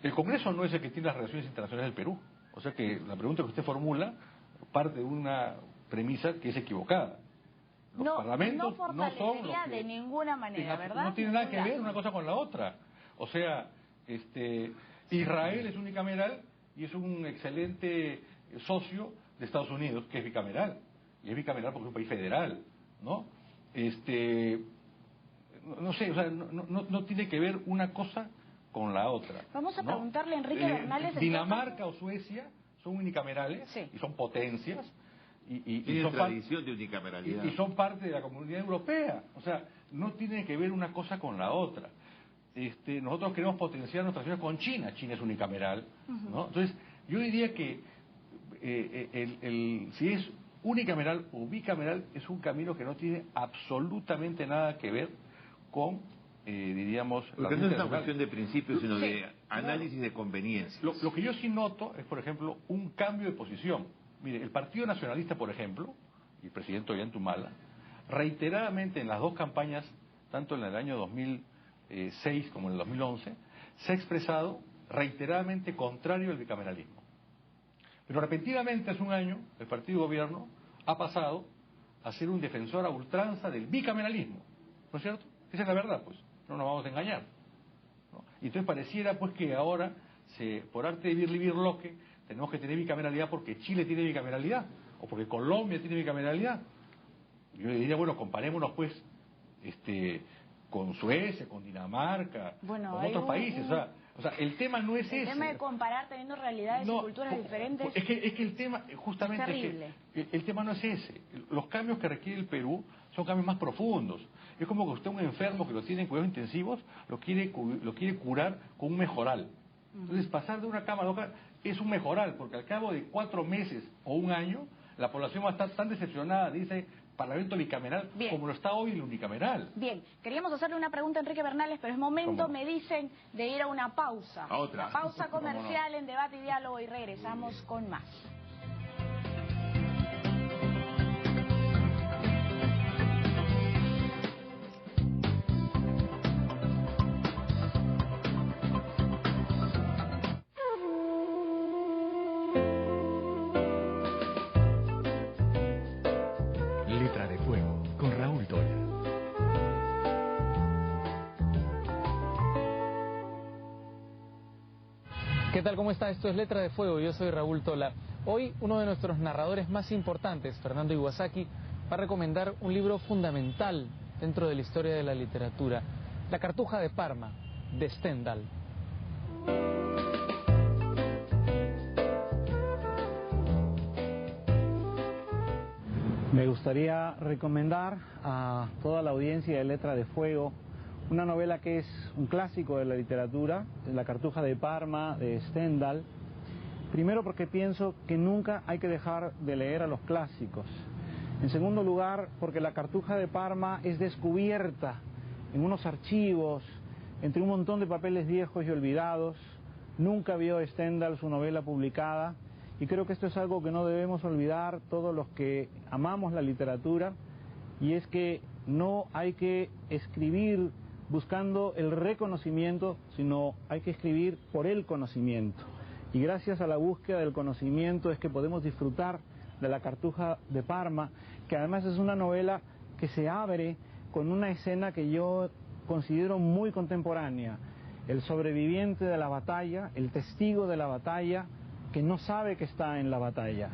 El Congreso no es el que tiene las relaciones internacionales del Perú. O sea que la pregunta que usted formula parte de una premisa que es equivocada. Los parlamentos no no son fortalecería los que... de ninguna manera, ¿verdad? No tiene nada que Ningún ver una lazo. cosa con la otra. O sea, Israel es unicameral y es un excelente socio de Estados Unidos, que es bicameral. Y es bicameral porque es un país federal, ¿no? No sé, o sea, no tiene que ver una cosa con la otra. Vamos a ¿no? preguntarle a Enrique Bernales... Dinamarca o Suecia son unicamerales Sí. y son potencias y Tiene son tradición de unicameralidad. y son parte de la Comunidad Europea. O sea, no tiene que ver una cosa con la otra. Nosotros queremos potenciar nuestras relaciones con China. China es unicameral, ¿no? Entonces, yo diría que si es unicameral o bicameral es un camino que no tiene absolutamente nada que ver con diríamos... Porque no es una cuestión de principio, sino de análisis de conveniencia. Lo que yo sí noto es, por ejemplo, un cambio de posición. Mire, el Partido Nacionalista, por ejemplo, y el presidente Ollantumala, reiteradamente en las dos campañas, tanto en el año 2006 como en el 2011, se ha expresado reiteradamente contrario al bicameralismo. Pero repentinamente, hace un año, el partido de gobierno ha pasado a ser un defensor a ultranza del bicameralismo. ¿No es cierto? Esa es la verdad, pues. No nos vamos a engañar, ¿no? Y entonces pareciera, pues, que ahora, por arte de birlibirloque, tenemos que tener bicameralidad porque Chile tiene bicameralidad, o porque Colombia tiene bicameralidad. Yo le diría, bueno, comparémonos, pues, con Suecia, con Dinamarca, con otros países. O sea, el tema no es ese. El tema de comparar teniendo realidades y culturas diferentes. Es que el tema, justamente, es terrible. El tema no es ese. Los cambios que requiere el Perú son cambios más profundos. Es como que usted, un enfermo que lo tiene en cuidados intensivos, lo quiere curar con un mejoral. Entonces, pasar de una cama a otra es un mejoral, porque al cabo de 4 meses o un año, la población va a estar tan decepcionada, dice Parlamento bicameral, como lo está hoy el unicameral. Bien, queríamos hacerle una pregunta a Enrique Bernales, pero es momento, me dicen, de ir a una pausa. A otra. Una pausa comercial en Debate y Diálogo y regresamos con más. Letra de Fuego, con Raúl Toya. ¿Qué tal? ¿Cómo está? Esto es Letra de Fuego. Yo soy Raúl Tola. Hoy uno de nuestros narradores más importantes, Fernando Iwasaki, va a recomendar un libro fundamental dentro de la historia de la literatura, La Cartuja de Parma, de Stendhal. Me gustaría recomendar a toda la audiencia de Letra de Fuego una novela que es un clásico de la literatura, La Cartuja de Parma, de Stendhal. Primero porque pienso que nunca hay que dejar de leer a los clásicos. En segundo lugar, porque La Cartuja de Parma es descubierta en unos archivos, entre un montón de papeles viejos y olvidados. Nunca vio Stendhal su novela publicada. Y creo que esto es algo que no debemos olvidar todos los que amamos la literatura, y es que no hay que escribir buscando el reconocimiento, sino hay que escribir por el conocimiento. Y gracias a la búsqueda del conocimiento es que podemos disfrutar de La Cartuja de Parma, que además es una novela que se abre con una escena que yo considero muy contemporánea. El sobreviviente de la batalla, el testigo de la batalla, que no sabe que está en la batalla.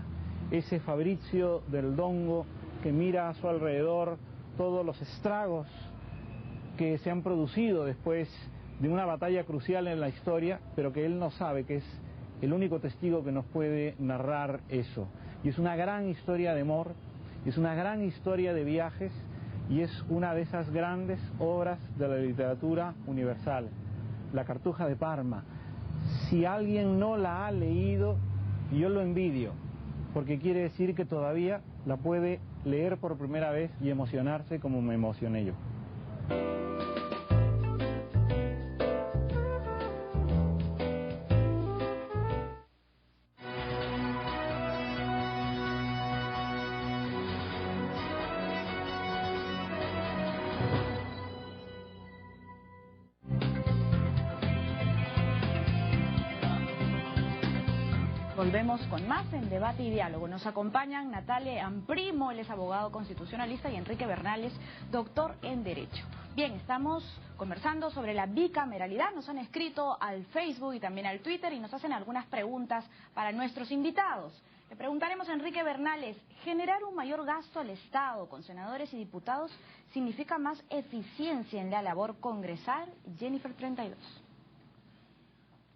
Ese Fabrizio del Dongo que mira a su alrededor todos los estragos que se han producido después de una batalla crucial en la historia, pero que él no sabe, que es el único testigo que nos puede narrar eso. Y es una gran historia de amor, es una gran historia de viajes, y es una de esas grandes obras de la literatura universal, La Cartuja de Parma. Si alguien no la ha leído, yo lo envidio, porque quiere decir que todavía la puede leer por primera vez y emocionarse como me emocioné yo. Volvemos con más en Debate y Diálogo. Nos acompañan Natalia Amprimo, él es abogado constitucionalista, y Enrique Bernales, doctor en Derecho. Bien, estamos conversando sobre la bicameralidad. Nos han escrito al Facebook y también al Twitter y nos hacen algunas preguntas para nuestros invitados. Le preguntaremos a Enrique Bernales, ¿generar un mayor gasto al Estado con senadores y diputados significa más eficiencia en la labor congresal? Jennifer 32.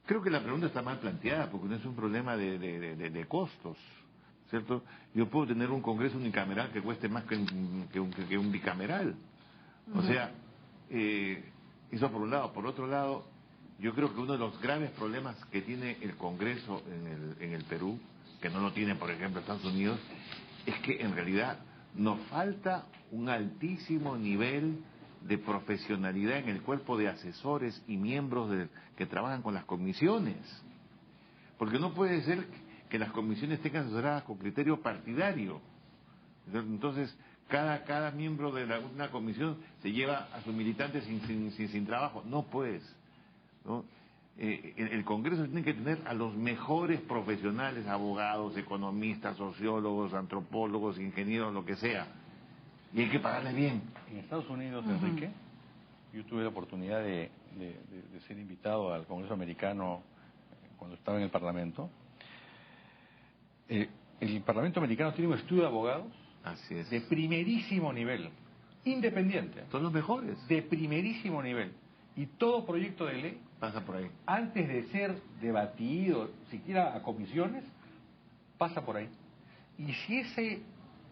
Creo que la pregunta está mal planteada, porque no es un problema de costos, ¿cierto? Yo puedo tener un Congreso unicameral que cueste más que un bicameral. O sea, eso por un lado. Por otro lado, yo creo que uno de los graves problemas que tiene el Congreso en el Perú, que no lo tiene, por ejemplo, Estados Unidos, es que en realidad nos falta un altísimo nivel de profesionalidad en el cuerpo de asesores y miembros que trabajan con las comisiones. Porque no puede ser que las comisiones tengan asesoradas con criterio partidario. Entonces, cada miembro de una comisión se lleva a sus militantes sin trabajo. No, pues, ¿no? El Congreso tiene que tener a los mejores profesionales, abogados, economistas, sociólogos, antropólogos, ingenieros, lo que sea. Y hay que pagarles bien. En Estados Unidos, Enrique, yo tuve la oportunidad de ser invitado al Congreso americano cuando estaba en el Parlamento. El Parlamento americano tiene un estudio de abogados. Así es. De primerísimo nivel, independiente. Son los mejores. De primerísimo nivel. Y todo proyecto de ley pasa por ahí. Antes de ser debatido, siquiera a comisiones, pasa por ahí. Y si ese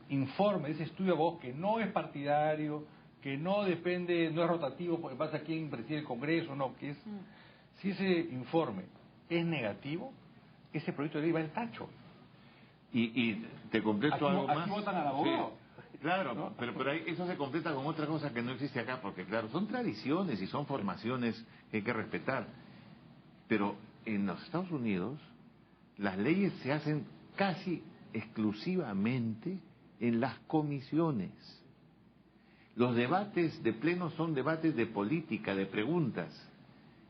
informe, ese estudio de abogados, que no es partidario, que no depende, no es rotativo, porque pasa quién preside el Congreso, no, que es... Si ese informe es negativo, ese proyecto de ley va al tacho. Y te completo algo más. Aquí votan al abogado. Sí, claro, ¿no? pero ahí eso se completa con otra cosa que no existe acá, porque claro, son tradiciones y son formaciones que hay que respetar. Pero en los Estados Unidos, las leyes se hacen casi exclusivamente en las comisiones. Los debates de pleno son debates de política, de preguntas.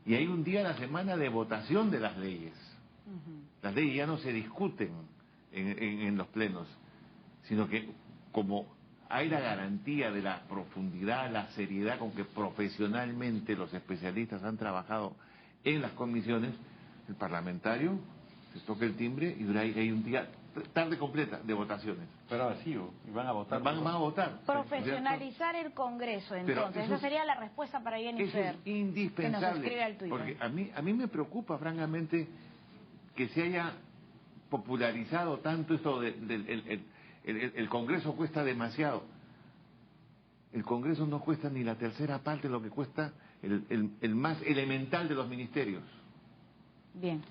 Y hay un día a la semana de votación de las leyes. Las leyes ya no se discuten en los plenos, sino que como hay la garantía de la profundidad, la seriedad con que profesionalmente los especialistas han trabajado en las comisiones, el parlamentario se toca el timbre y hay un día, tarde completa de votaciones. Pero vacío, y van a votar. Van a votar. Profesionalizar el Congreso, entonces. Esa sería la respuesta para Jennifer. Eso es indispensable. Que nos escribe al Twitter. Porque a mí me preocupa, francamente, que se haya popularizado tanto esto el Congreso cuesta demasiado. El Congreso no cuesta ni la tercera parte de lo que cuesta el más elemental de los ministerios. Bien.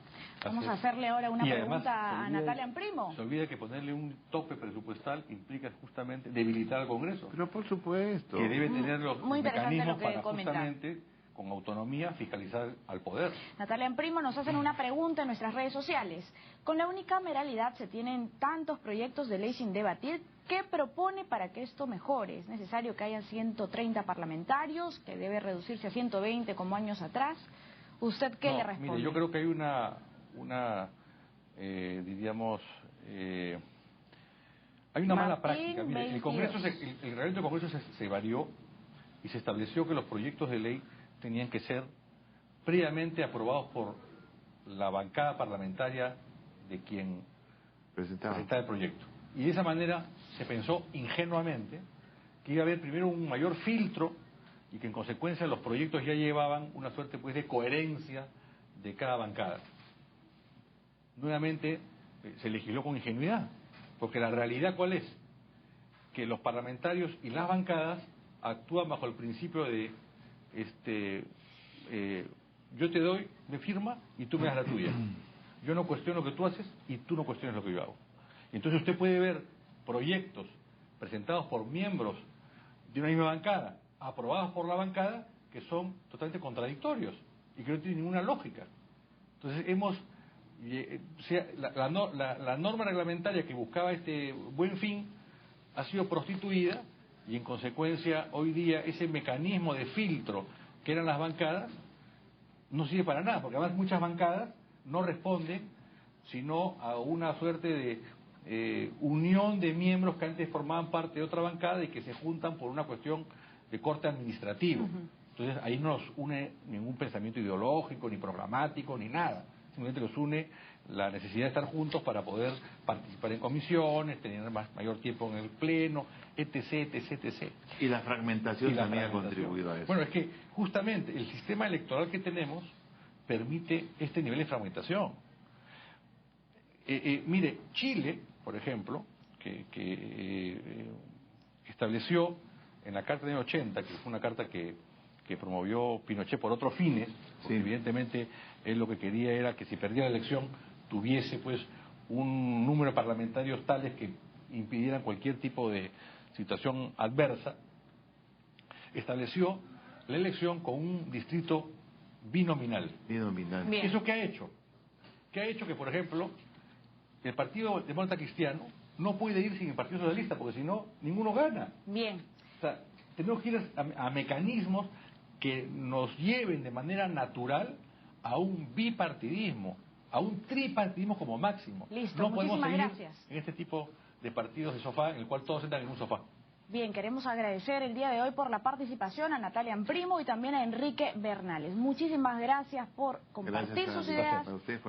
Vamos a hacerle ahora una pregunta a Natalia Primo. Se olvida que ponerle un tope presupuestal implica justamente debilitar al Congreso. Pero por supuesto. Que debe tener los mecanismos para comentar. Justamente con autonomía fiscalizar al poder. Natalia Primo, nos hacen una pregunta en nuestras redes sociales. Con la unicameralidad se tienen tantos proyectos de ley sin debatir. ¿Qué propone para que esto mejore? ¿Es necesario que haya 130 parlamentarios, que debe reducirse a 120 como años atrás? ¿Usted qué le responde? Mire, yo creo que hay diríamos, hay una mala práctica. Mire, el reglamento del Congreso se varió y se estableció que los proyectos de ley tenían que ser previamente aprobados por la bancada parlamentaria de quien presentaba el proyecto. Y de esa manera se pensó ingenuamente que iba a haber primero un mayor filtro y que en consecuencia los proyectos ya llevaban una suerte pues de coherencia de cada bancada. Nuevamente se legisló con ingenuidad, porque la realidad ¿cuál es? Que los parlamentarios y las bancadas actúan bajo el principio de yo te doy mi firma y tú me das la tuya. Yo no cuestiono lo que tú haces y tú no cuestiones lo que yo hago. Entonces usted puede ver proyectos presentados por miembros de una misma bancada, aprobados por la bancada, que son totalmente contradictorios y que no tienen ninguna lógica. Entonces la norma reglamentaria que buscaba este buen fin ha sido prostituida y en consecuencia hoy día ese mecanismo de filtro que eran las bancadas no sirve para nada, porque además muchas bancadas no responden sino a una suerte de unión de miembros que antes formaban parte de otra bancada y que se juntan por una cuestión de corte administrativo. Entonces ahí no nos une ningún pensamiento ideológico, ni programático, ni nada. Simplemente nos une la necesidad de estar juntos para poder participar en comisiones, tener mayor tiempo en el pleno, etc. Y la fragmentación también ha contribuido a eso. Bueno, es que justamente el sistema electoral que tenemos permite este nivel de fragmentación. Mire, Chile, por ejemplo, que estableció en la Carta de 80, que fue una carta que promovió Pinochet por otros fines, porque evidentemente él lo que quería era que si perdía la elección tuviese pues un número de parlamentarios tales que impidieran cualquier tipo de situación adversa. estableció la elección con un distrito binominal. Binominal. Bien. ¿Eso qué ha hecho? ¿Qué ha hecho? Que, por ejemplo, el Partido Demócrata Cristiano no puede ir sin el Partido Socialista, porque si no, ninguno gana. Bien. O sea, tenemos que ir a mecanismos que nos lleven de manera natural a un bipartidismo, a un tripartidismo como máximo. Listo, no podemos muchísimas seguir gracias. en este tipo de partidos de sofá en el cual todos entran en un sofá. Bien, queremos agradecer el día de hoy por la participación a Natalia Primo y también a Enrique Bernales. Muchísimas gracias por compartir sus ideas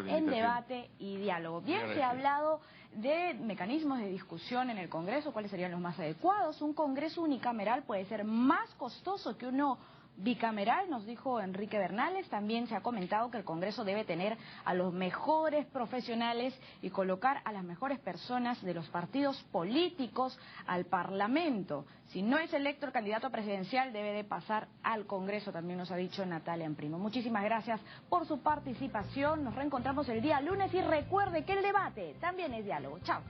en debate y diálogo. Bien, se ha hablado de mecanismos de discusión en el Congreso, cuáles serían los más adecuados. Un Congreso unicameral puede ser más costoso que uno bicameral, nos dijo Enrique Bernales. También se ha comentado que el Congreso debe tener a los mejores profesionales y colocar a las mejores personas de los partidos políticos al Parlamento. Si no es electo el candidato presidencial, debe de pasar al Congreso, también nos ha dicho Natalia Primo. Muchísimas gracias por su participación. Nos reencontramos el día lunes y recuerde que el debate también es diálogo. Chao.